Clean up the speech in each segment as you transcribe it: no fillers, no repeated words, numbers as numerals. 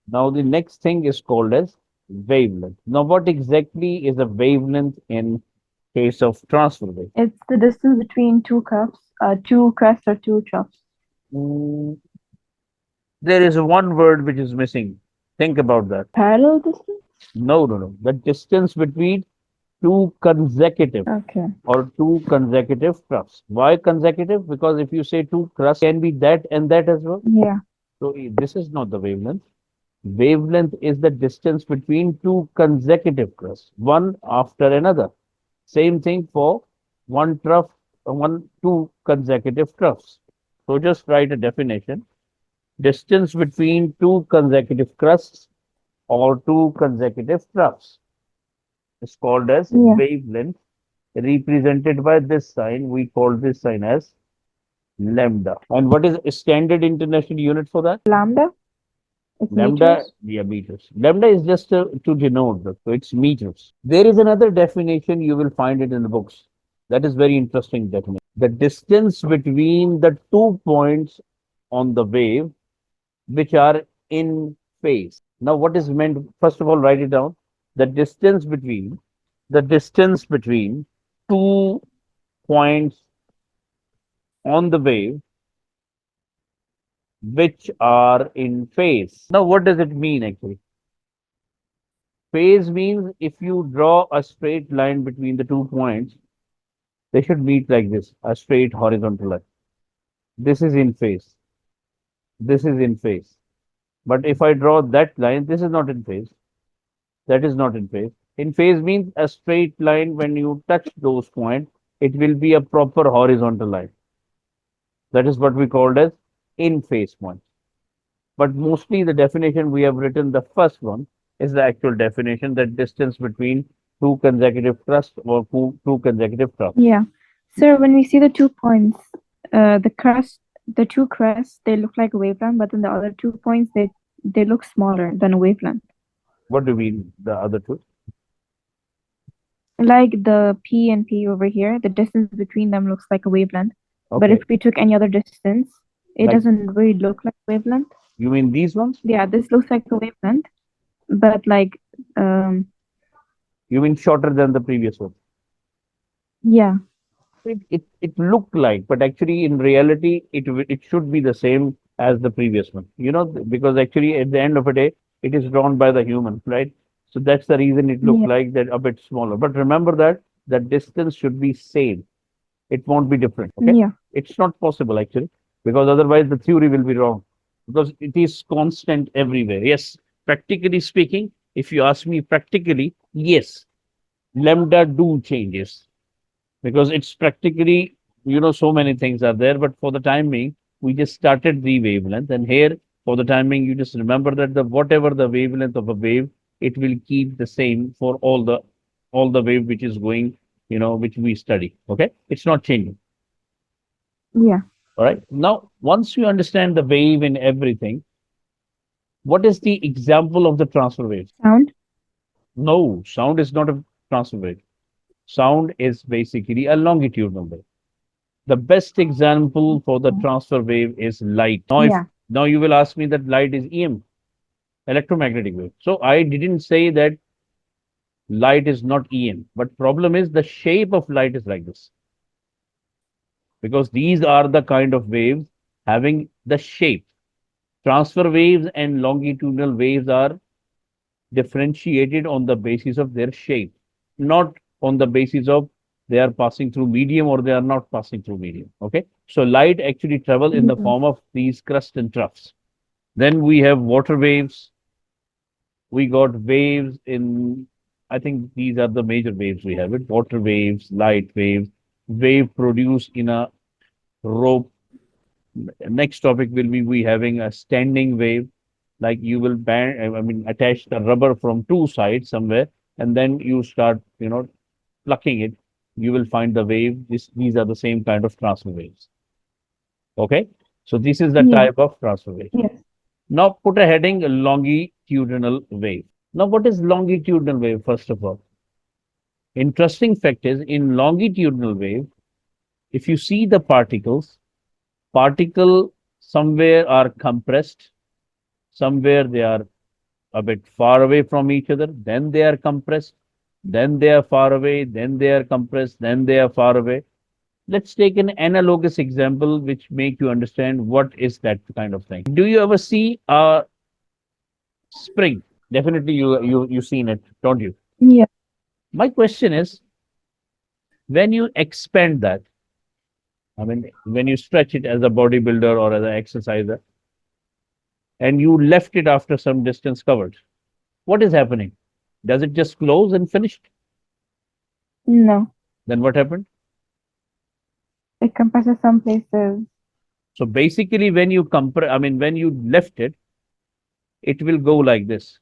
Now the next thing is called as wavelength. Now what exactly is a wavelength in case of transfer wave? It's the distance between two crests or two troughs. Mm, there is one word which is missing. Think about that. Parallel distance? No, no, no. The distance between two consecutive Okay. or two consecutive troughs. Why consecutive? Because if you say two crusts, can be that and that as well. Yeah. So this is not the wavelength. Wavelength is the distance between two consecutive crusts, one after another. Same thing for one trough, two consecutive troughs. So just write a definition. Distance between two consecutive crusts or two consecutive troughs is called as Yeah. wavelength, represented by this sign. We call this sign as lambda. And what is a standard international unit for that? Lambda? It's Lambda, meters. yeah, meters. Lambda is just to denote, so it's meters. There is another definition, you will find it in the books. That is very interesting definition. The distance between the 2 points on the wave which are in phase. Now, what is meant? First of all, write it down. The distance between 2 points on the wave which are in phase. Now, what does it mean actually? Phase means if you draw a straight line between the 2 points, they should meet like this, a straight horizontal line. This is in phase. This is in phase. But if I draw that line, this is not in phase. That is not in phase. In phase means a straight line when you touch those points, it will be a proper horizontal line. That is what we called as in phase point. But mostly the definition we have written, the first one is the actual definition, that distance between two consecutive thrusts or two consecutive troughs. Yeah. So when we see the 2 points, the two crests, they look like a wavelength, but then the other 2 points, they look smaller than a wavelength. What do you mean the other two? Like the P and P over here, the distance between them looks like a wavelength. But if Okay. we took any other distance, it Like, doesn't really look like a wavelength. you mean these ones? Yeah, this looks like a wavelength, but like, You mean shorter than the previous one? yeah, It looked like, but actually in reality, it should be the same as the previous one. Because actually at the end of the day, it is drawn by the human, right? So that's the reason it looked yeah, like that a bit smaller. But remember that the distance should be same. It won't be different. Okay, yeah, it's not possible actually, because otherwise the theory will be wrong, because it is constant everywhere. Yes, practically speaking, if you ask me practically, yes, lambda do changes, because it's practically, so many things are there. But for the time being, we just started the wavelength, and here for the time being, you just remember that the whatever the wavelength of a wave, it will keep the same for all the wave which is going, which we study. Okay, it's not changing. yeah. All right. Now, once you understand the wave and everything, what is the example of the transfer wave? Sound? No, sound is not a transfer wave. Sound is basically a longitudinal wave. The best example for the transfer wave is light. Now, if Yeah, now you will ask me that light is EM, electromagnetic wave. So I didn't say that light is not EM, but problem is the shape of light is like this, because these are the kind of waves having the shape. Transfer waves and longitudinal waves are differentiated on the basis of their shape, not on the basis of they are passing through medium or they are not passing through medium. Okay. So light actually travel in the yeah, form of these crust and troughs. Then we have water waves. We got waves in, I think these are the major waves we have it. Water waves, light waves, wave produced in a rope. Next topic will be we having a standing wave, like you will attach the rubber from two sides somewhere, and then you start, plucking it. You will find the wave. These are the same kind of transfer waves. Okay, so this is the yeah, type of transfer wave. yes. Now put a heading longitudinal wave. Now, what is longitudinal wave? First of all, interesting fact is in longitudinal wave, if you see the particle somewhere are compressed, somewhere they are a bit far away from each other, then they are compressed, then they are far away, then they are compressed, then they are far away. Let's take an analogous example which make you understand what is that kind of thing. Do you ever see a spring? Definitely you seen it, don't you? Yeah. My question is, when you expand that, I mean, when you stretch it as a bodybuilder or as an exerciser, and you left it after some distance covered, what is happening? Does it just close and finish? No. Then what happened? It compresses some places. So basically, when you I mean, when you left it, it will go like this.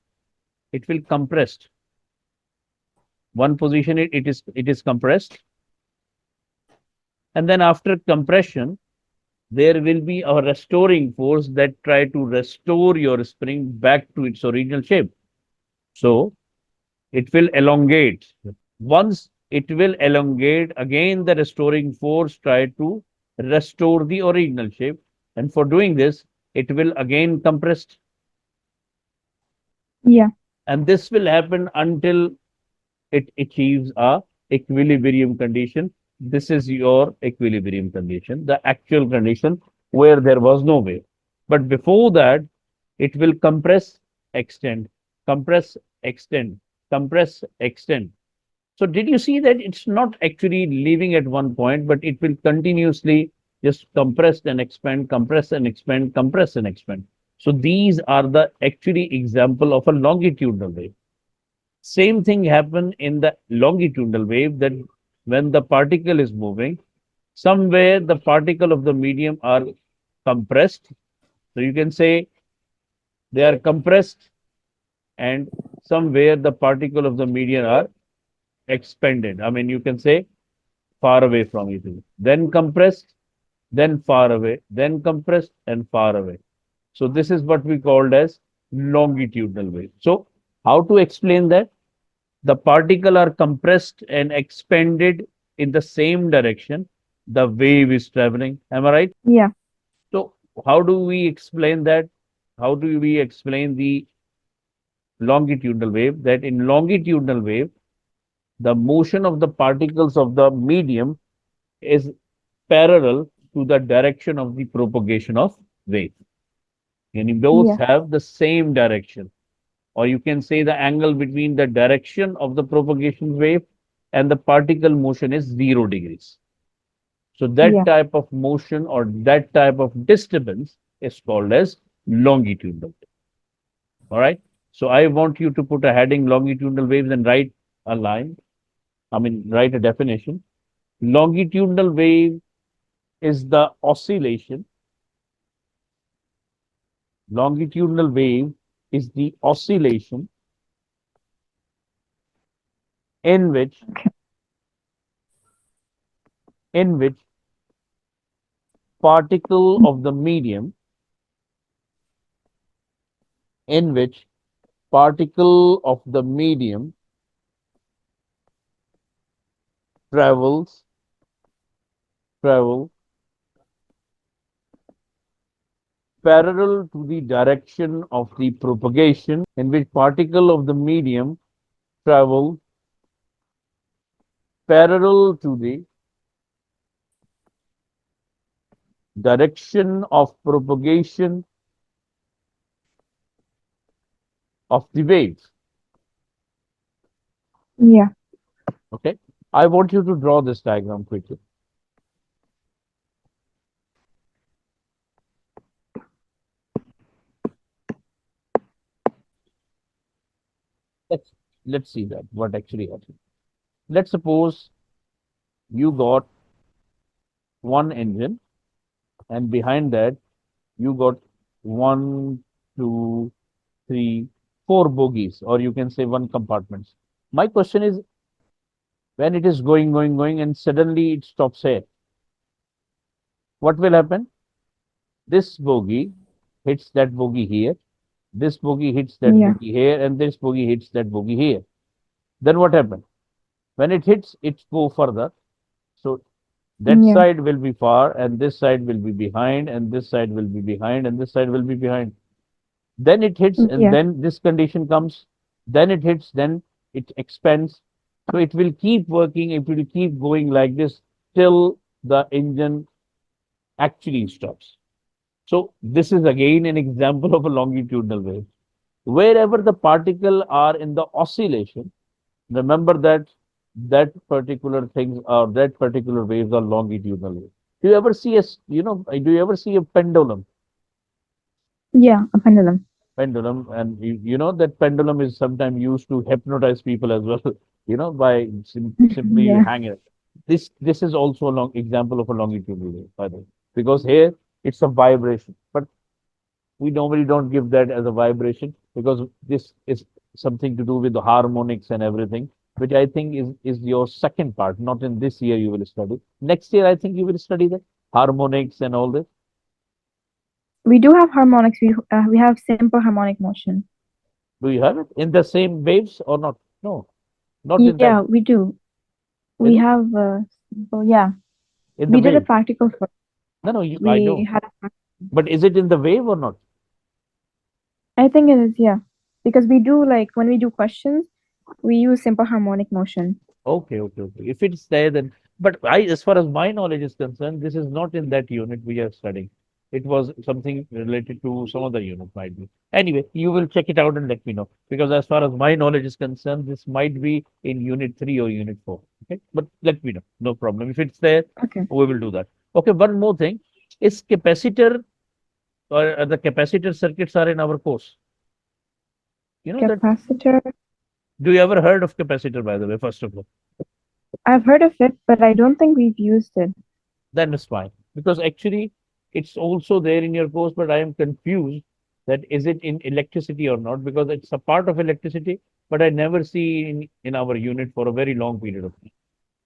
It will compressed. One position, it is compressed, and then after compression, there will be a restoring force that try to restore your spring back to its original shape. So it will elongate. Once it will elongate, again the restoring force try to restore the original shape. And for doing this, it will again compress. Yeah. And this will happen until it achieves a equilibrium condition. This is your equilibrium condition, the actual condition where there was no wave. But before that, it will extend, compress, extend, compress, extend. So did you see that it's not actually leaving at one point, but it will continuously just compress and expand, compress and expand, compress and expand. So these are the actually example of a longitudinal wave. Same thing happen in the longitudinal wave, that when the particle is moving, somewhere the particle of the medium are compressed. So you can say they are compressed, and somewhere the particle of the medium are expanded. I mean, you can say far away from each other. Then compressed, then far away, then compressed and far away. So this is what we called as longitudinal wave. So how to explain that? The particle are compressed and expanded in the same direction the wave is traveling. Am I right? Yeah. So how do we explain that? How do we explain the longitudinal wave? That in longitudinal wave, the motion of the particles of the medium is parallel to the direction of the propagation of wave. And both Yeah. have the same direction. Or you can say the angle between the direction of the propagation wave and the particle motion is 0 degrees. So that Yeah. type of motion or that type of disturbance is called as longitudinal. All right. So I want you to put a heading longitudinal waves and write a line. I mean, write a definition. Longitudinal wave is the oscillation. Longitudinal wave is the oscillation in which Okay. in which particle of the medium in which particle of the medium travel parallel to the direction of the propagation, in which particle of the medium travel parallel to the direction of propagation of the wave. Yeah. Okay. I want you to draw this diagram quickly. Let's let's see that what actually happened. Let's suppose you got one engine, and behind that you got one, two, three, four bogies, or you can say one compartments. My question is, when it is going, and suddenly it stops here, what will happen? This bogie hits that bogie here, this bogie hits that Yeah. bogie here, and this bogie hits that bogie here. Then what happens? When it hits, it go further. So that Yeah. side will be far, and this side will be behind, and this side will be behind, and this side will be behind. Then it hits, and Yeah. then this condition comes, then it hits, then it expands. So it will keep working, it will keep going like this till the engine actually stops. So this is again an example of a longitudinal wave. Wherever the particle are in the oscillation, remember that that particular things or that particular waves are longitudinal waves. Do you ever see do you ever see a pendulum? Yeah, a pendulum. Pendulum, and you know that pendulum is sometimes used to hypnotize people as well, by simply Yeah. hanging it. This is also a long example of a longitudinal wave, by the way, because here it's a vibration, but we normally don't give that as a vibration because this is something to do with the harmonics and everything, which I think is your second part. Not in this year you will study. Next year I think you will study the harmonics and all this. We do have harmonics. We have simple harmonic motion. Do you have it in the same waves or not? No, not in that. Yeah, we do. Is We it have simple. Yeah, in the we did a wave? practical first. No, no, I We know. had a But is it in the wave or not? I think it is, yeah. Because we do like when we do questions, we use simple harmonic motion. Okay, okay, okay. If it's there, then. But as far as my knowledge is concerned, this is not in that unit we are studying. It was something related to some other unit, might be. Anyway, you will check it out and let me know. Because as far as my knowledge is concerned, this might be in unit 3 or unit 4. Okay, but let me know. No problem. If it's there, Okay. we will do that. Okay, one more thing. Is capacitor or the capacitor circuits are in our course? You know that. Capacitor. Do you ever heard of capacitor, by the way, first of all? I've heard of it, but I don't think we've used it. Then it's fine. Because actually, it's also there in your course, but I am confused that is it in electricity or not, because it's a part of electricity, but I never see in our unit for a very long period of time.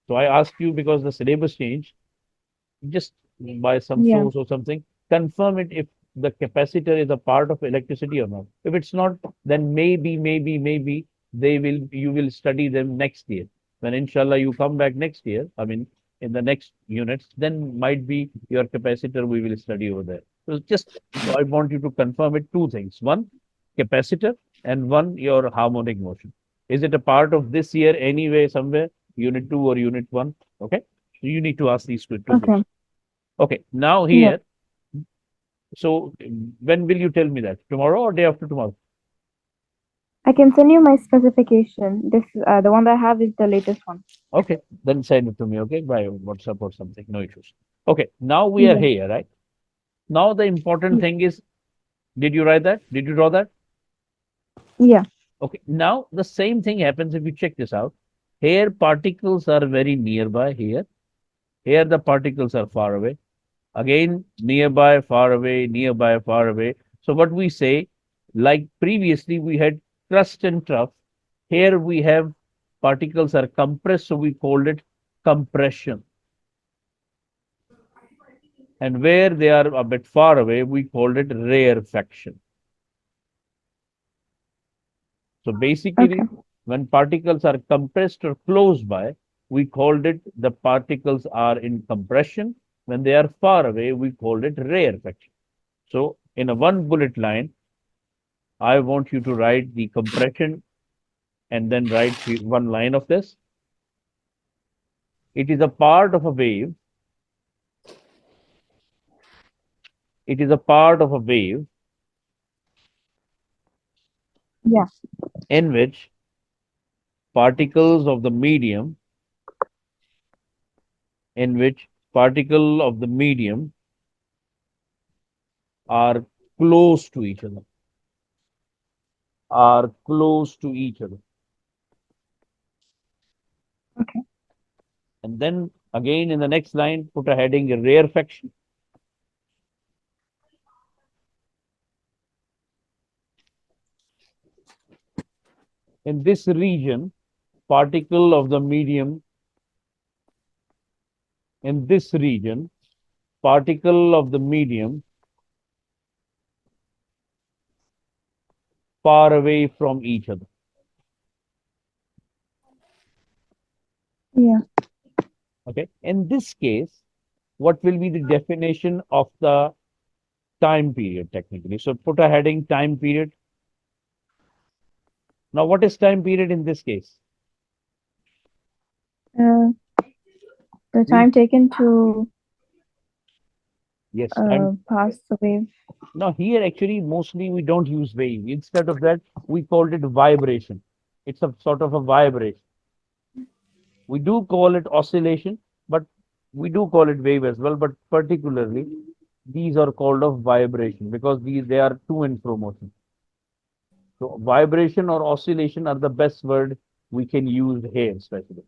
So I ask you because the syllabus changed, just by some Yeah. source or something, confirm it if the capacitor is a part of electricity or not. If it's not, then maybe you will study them next year. When inshallah you come back next year, I mean in the next units, then might be your capacitor we will study over there. So I want you to confirm it two things. One, capacitor, and one your harmonic motion. Is it a part of this year anyway, somewhere, unit 2 or unit 1? Okay. So you need to ask these two Okay. questions. Okay, now Yeah. here, so when will you tell me that? Tomorrow or day after tomorrow? I can send you my specification. This the one that I have is the latest one. Okay, then send it to me, okay, by WhatsApp or something, no issues. Okay, now we are Yeah. here, right? Now the important Yeah. thing is, did you write that? Did you draw that? Yeah. Okay, now the same thing happens if you check this out. Here particles are very nearby here. Here the particles are far away. Again, nearby, far away, nearby, far away. So what we say, like previously we had crust and trough. Here we have particles are compressed, so we called it compression. And where they are a bit far away, we called it rarefaction. So Okay. basically, when particles are compressed or close by, we called it the particles are in compression. When they are far away, we called it rarefaction. So in a one bullet line, I want you to write the compression and then write one line of this. It is a part of a wave. It is a part of a wave Yeah. in which particles of the medium, in which particle of the medium are close to each other, are close to each other. Okay. And then again in the next line, put a heading rarefaction. In this region, particle of the medium, in this region, particle of the medium far away from each other. Yeah. Okay. In this case, what will be the definition of the time period technically. So put a heading time period. Now, what is time period in this case? Uh, the Hmm? time taken to Yes, time. pass the wave. Now, here actually, mostly we don't use wave. Instead of that, we called it vibration. It's a sort of a vibration. We do call it oscillation, but we do call it wave as well. But particularly, these are called of vibration because they are to and fro motion. So vibration or oscillation are the best word we can use here, especially.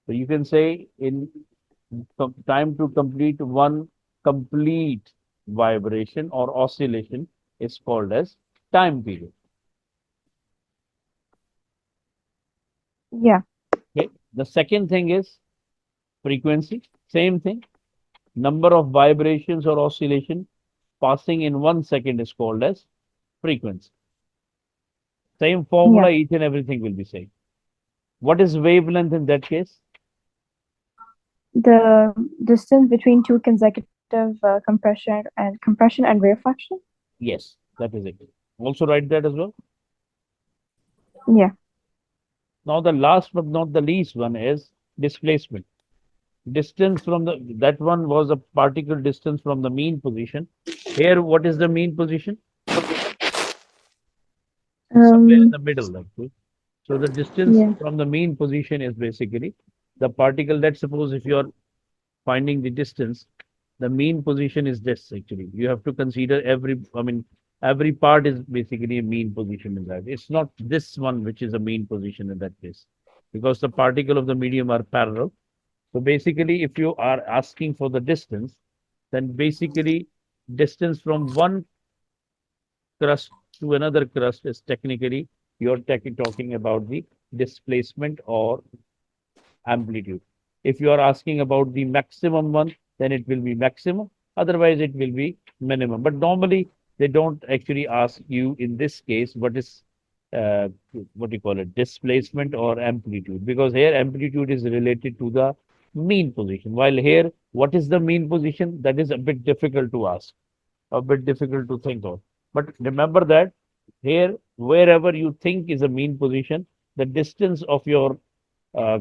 So you can say in time to complete one complete vibration or oscillation is called as time period. Yeah, Okay. The second thing is frequency. Same thing. Number of vibrations or oscillation passing in 1 second is called as frequency. Same yeah. formula, each and everything will be same. What is wavelength in that case? The distance between two consecutive compression and wave fraction. Yes, that is it. Also write that as well. Yeah, Now the last but not the least one is displacement. Distance from the that one was a particle distance from the mean position. Here, what is the mean position? Somewhere in um, the middle, actually. So the distance yeah, from the mean position is basically the particle. Let's suppose if you are finding the distance, the mean position is this actually. You have to consider every part is basically a mean position in that. It's not this one which is a mean position in that case because the particle of the medium are parallel. So basically, if you are asking for the distance, then basically distance from one crust to another crust is technically you're talking about the displacement or amplitude. If you are asking about the maximum one, then it will be maximum. Otherwise, it will be minimum. But normally, they don't actually ask you in this case what is uh, what do you call it, displacement or amplitude, because here amplitude is related to the mean position. While here, what is the mean position? That is a bit difficult to ask, a bit difficult to think of. But remember that here, wherever you think is a mean position, the distance of your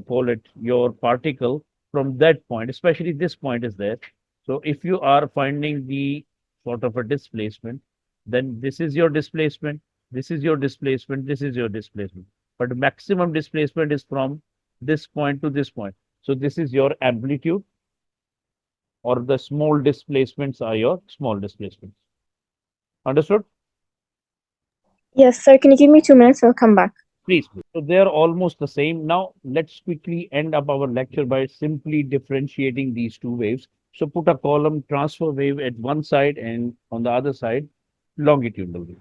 call it your particle from that point, especially this point is there. So if you are finding the sort of a displacement, then this is your displacement, this is your displacement, this is your displacement. But maximum displacement is from this point to this point. So this is your amplitude, or the small displacements are your small displacements. Understood? yes, sir. Can you give me 2 minutes? I'll come back. Please, please. So they are almost the same. Now, let's quickly end up our lecture by simply differentiating these two waves. So put a column transfer wave at one side and on the other side, longitudinal wave.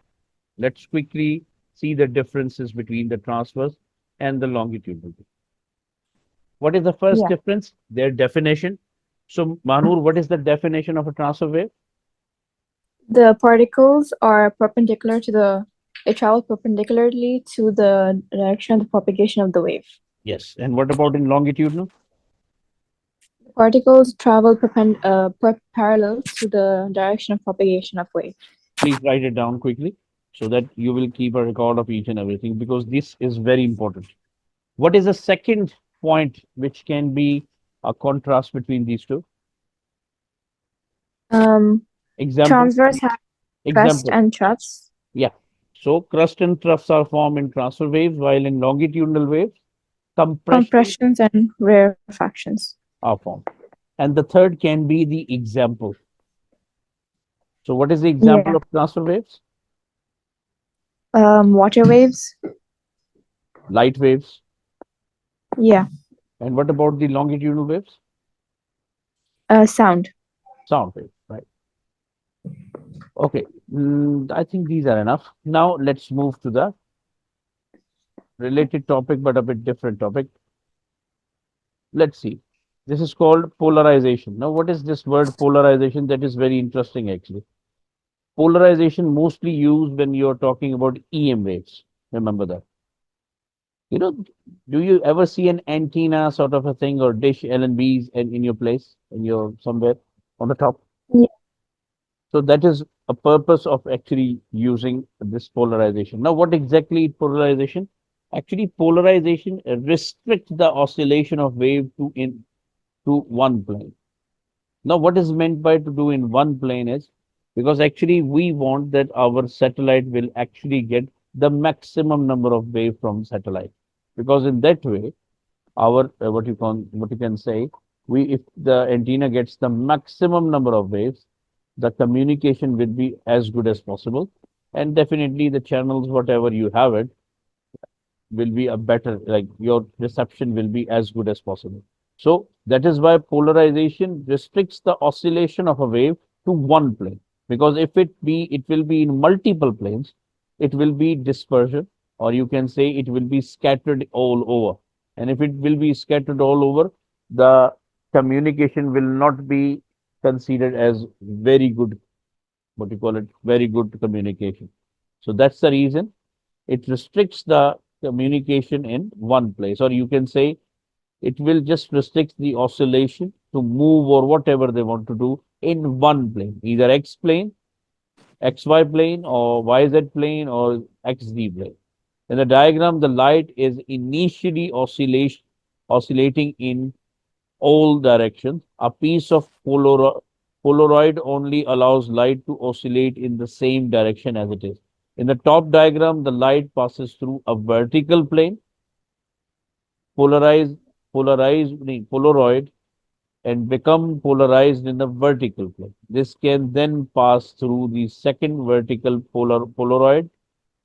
Let's quickly see the differences between the transverse and the longitudinal wave. What is the first Yeah. difference? Their definition. So, Manur, what is the definition of a transfer wave? The particles are perpendicular to they travel perpendicularly to the direction of the propagation of the wave. Yes. And what about in longitudinal? The particles travel parallel to the direction of propagation of wave. Please write it down quickly so that you will keep a record of each and everything, because this is very important. What is the second point which can be a contrast between these two? Um, Example, transverse has crest example. and troughs, Yeah. So crust and troughs are formed in transfer waves, while in longitudinal waves, compression compressions, and rarefactions. are formed. And the third can be the example. So what is the example Yeah. of transfer waves? Water waves. Light waves. Yeah. And what about the longitudinal waves? Sound. Sound waves, right? Okay. I think these are enough. Now let's move to the related topic, but a bit different topic. Let's see. This is called polarization. Now, what is this word polarization? That is very interesting, actually. Polarization mostly used when you're talking about EM waves. Remember that. You know, do you ever see an antenna sort of a thing or dish LNBs in your place, in your somewhere on the top? Yeah. So that is a purpose of actually using this polarization. Now, what exactly is polarization? Actually, polarization restricts the oscillation of wave to one plane. Now, what is meant by to do in one plane is because actually we want that our satellite will actually get the maximum number of wave from satellite, because in that way our what you can say, we if the antenna gets the maximum number of waves, the communication will be as good as possible, and definitely the channels whatever you have it will be a better, like your reception will be as good as possible. So that is why polarization restricts the oscillation of a wave to one plane. Because if it will be in multiple planes, it will be dispersion, or you can say it will be scattered all over. And if it will be scattered all over, the communication will not be considered as very good, what you call it, very good communication. So that's the reason it restricts the communication in one place, or you can say it will just restrict the oscillation to move or whatever they want to do in one plane, either x plane, xy plane, or yz plane, or xz plane. In the diagram, the light is initially oscillating in all directions. A piece of Polaroid only allows light to oscillate in the same direction as it is. In the top diagram, the light passes through a vertical plane, polarized, Polaroid, and become polarized in the vertical plane. This can then pass through the second vertical Polaroid.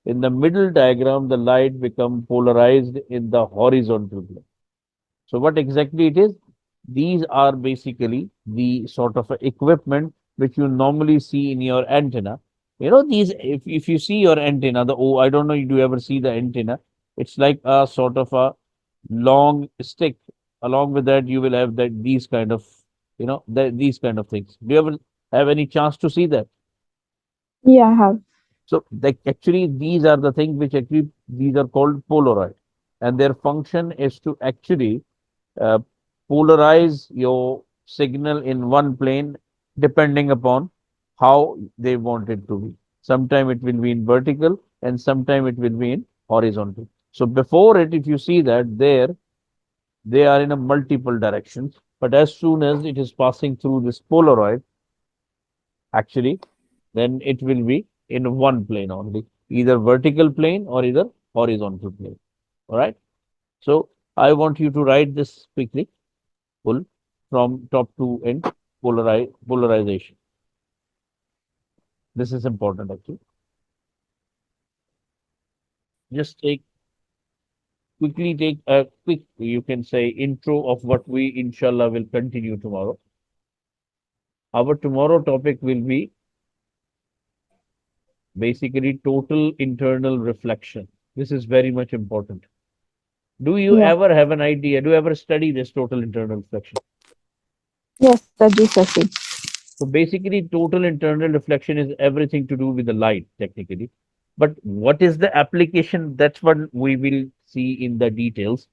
In the middle diagram, the light become polarized in the horizontal plane. So what exactly it is? These are basically the sort of equipment which you normally see in your antenna. You know, these, if you see your antenna, I don't know, do you ever see the antenna? It's like a sort of a long stick. Along with that, you will have that these kind of, these kind of things. Do you ever have any chance to see that? Yeah, I have. So actually, these are the things which actually these are called Polaroid, and their function is to actually uh, polarize your signal in one plane depending upon how they want it to be. Sometime it will be in vertical and sometime it will be in horizontal. So before it, if you see that there, they are in a multiple directions. But as soon as it is passing through this Polaroid, actually, then it will be in one plane only, either vertical plane or either horizontal plane. All right. So I want you to write this quickly. Pull from top to end, polarization. This is important actually. Just take a quick, you can say, intro of what we inshallah will continue tomorrow. Our tomorrow topic will be basically total internal reflection. This is very much important. Do you Yeah. ever have an idea? Do you ever study this total internal reflection? Yes, the GCSE. So basically, total internal reflection is everything to do with the light, technically. But what is the application? That's what we will see in the details.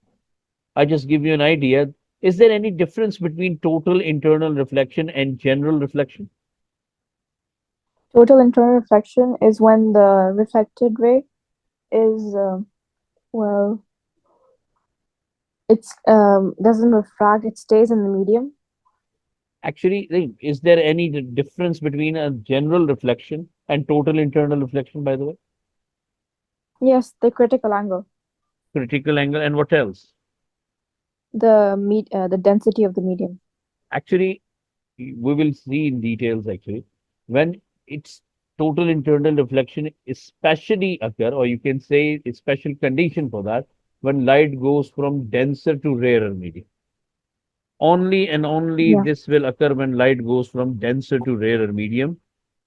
I just give you an idea. Is there any difference between total internal reflection and general reflection? Total internal reflection is when the reflected ray is, well, it's doesn't refract, it stays in the medium. Actually, is there any difference between a general reflection and total internal reflection, by the way? Yes, the critical angle, Critical angle and what else? the density of the medium. Actually, we will see in details actually. When it's total internal reflection especially occur, or you can say a special condition for that, when light goes from denser to rarer medium. Only and only Yeah. this will occur when light goes from denser to rarer medium.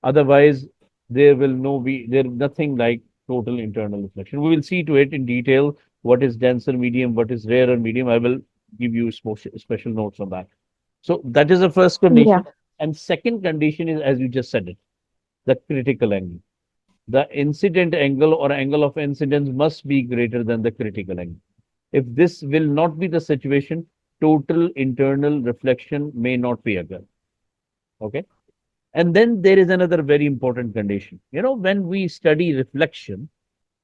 Otherwise, there nothing like total internal reflection. We will see to it in detail what is denser medium, what is rarer medium. I will give you special notes on that. So that is the first Yeah. condition. And second condition is, as you just said it, the critical angle. The incident angle or angle of incidence must be greater than the critical angle. If this will not be the situation, total internal reflection may not be occur. Okay. And then there is another very important condition. When we study reflection,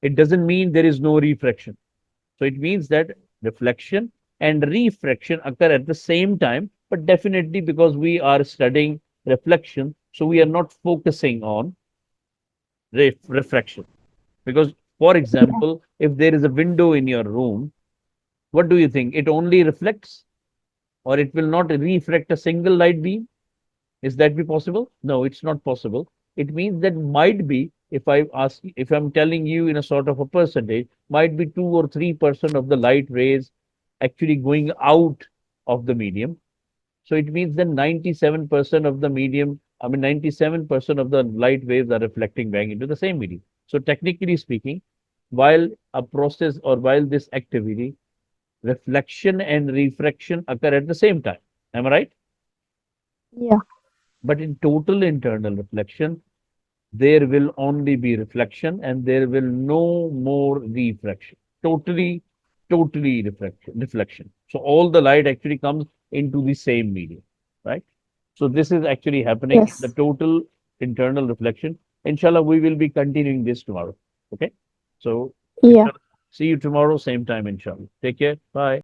it doesn't mean there is no refraction. So it means that reflection and refraction occur at the same time, but definitely because we are studying reflection, so we are not focusing on refraction. Because, for example, if there is a window in your room, what do you think? It only reflects, or it will not refract a single light beam? Is that be possible? No, it's not possible. It means that might be, if I'm telling you in a sort of a percentage, might be 2 or 3% of the light rays actually going out of the medium. So it means that 97% of the medium, I mean 97% of the light waves are reflecting back into the same medium. So technically speaking, while a process or while this activity, reflection and refraction occur at the same time. Am I right? Yeah. But in total internal reflection, there will only be reflection and there will no more refraction. Totally reflection. So all the light actually comes into the same medium, right? So this is actually happening in the Yes. total internal reflection. Inshallah, we will be continuing this tomorrow. Okay. So Yeah. inshallah, see you tomorrow, same time, inshallah. Take care. Bye.